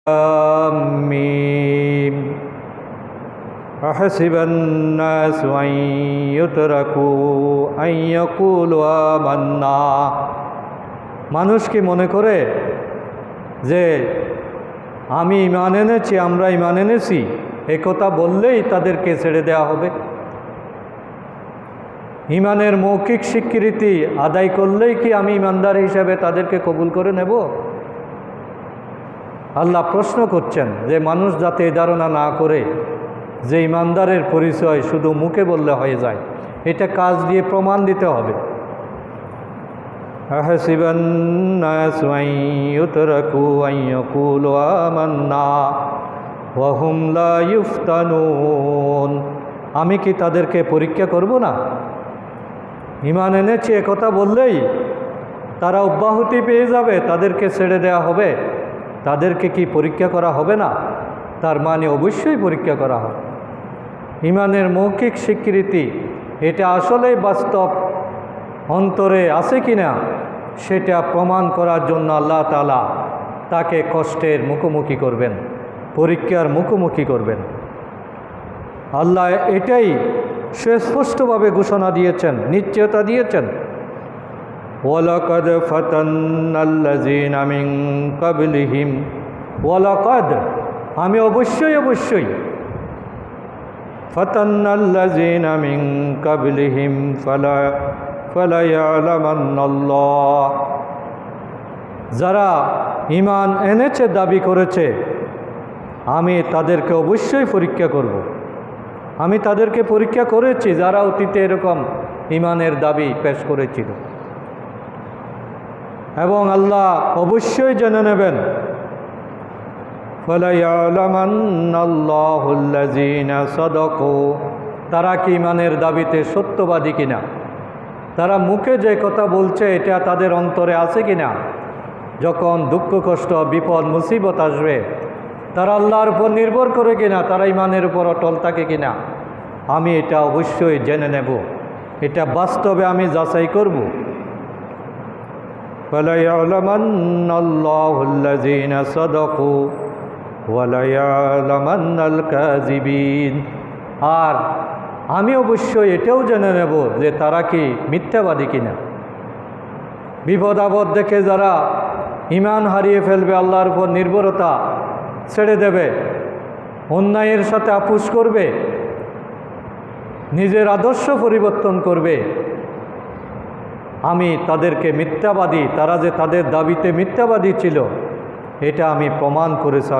آمين أحسب الناس أن يتركوا أن يقولوا آمنا মানুষ কি মনে করে যে আমি ঈমান এনেছি, আমরা ঈমান এনেছি, এই কথা বললেই তাদেরকে ছেড়ে দেওয়া হবে? ঈমানের মৌখিক স্বীকৃতি আদায় করলেই কি আমি ঈমানদার হিসেবে তাদেরকে কবুল করে নেব? আল্লাহ প্রশ্ন করছেন যে মানুষ যাতে এই ধারণা না করে যে ঈমানদারের পরিচয় শুধু মুখে বললে হয়ে যায়, এটা কাজ দিয়ে প্রমাণ দিতে হবে। আহসিবান নাসু আন ইউতরাকু আন ইয়াকুলু আমান্না ওয়া হুম লা ইফতানুন, আমি কি তাদেরকে পরীক্ষা করব না? ঈমান এনেছি একথা বললেই তারা অব্যাহতি পেয়ে যাবে, তাদেরকে ছেড়ে দেওয়া হবে? তাদেরকে কি পরীক্ষা করা হবে না? তার মানে অবশ্যই পরীক্ষা করা হবে। ঈমানের মৌখিক স্বীকৃতি এটা আসলেই বাস্তব অন্তরে আছে কিনা সেটা প্রমাণ করার জন্য আল্লাহ তাআলা তাকে কষ্টের মুখোমুখি করবেন, পরীক্ষার মুখোমুখি করবেন। আল্লাহ এটাই সুস্পষ্টভাবে ঘোষণা দিয়েছেন, নিশ্চয়তা দিয়েছেন। ওয়ালাকাদ ফাতান্নাল্লাযীনা মিন ক্বাবলিহিম, ওয়ালাকাদ আমি অবশ্যই ফাতান্নাল্লাযীনা মিন ক্বাবলিহিম ফালা ইয়ালামান্নাল্লাহ, যারা ঈমান এনেছে, দাবি করেছে, আমি তাদেরকে অবশ্যই পরীক্ষা করব। আমি তাদেরকে পরীক্ষা করেছি যারা অতীতে এরকম ঈমানের দাবি পেশ করেছিল, এবং আল্লাহ অবশ্যই জেনে নেবেন। ফালা ইয়ালামান্নাল্লাহুল্লাযীনা সাদাকু, তারা কি ঈমানের দাবিতে সত্যবাদী কিনা, তারা মুখে যে কথা বলছে এটা তাদের অন্তরে আছে কিনা, যখন দুঃখ কষ্ট বিপদ মুসিবত আসবে তারা আল্লাহর উপর নির্ভর করে কিনা, তারা ঈমানের উপর অটল থাকে কিনা, আমি এটা অবশ্যই জেনে নেব, এটা বাস্তবে আমি যাচাই করব। ফালা ইয়ালামান্নাল্লাহুল্লাযীনা সাদাকু ওয়া লা ইয়ালামান্নাল কাযিবিন, আর আমি অবশ্যই এটাও জেনে নেব যে তারা কি মিথ্যাবাদী কিনা। বিপদ আপদ দেখে যারা ঈমান হারিয়ে ফেলবে, আল্লাহর উপর নির্ভরতা ছেড়ে দেবে, অন্যায়ের সাথে আপোষ করবে, নিজের আদর্শ পরিবর্তন করবে, আমি তাদেরকে মিথ্যাবাদী, তারা যে তাদের দাবিতে মিথ্যাবাদী ছিল এটা আমি প্রমাণ করে ছাড়ব।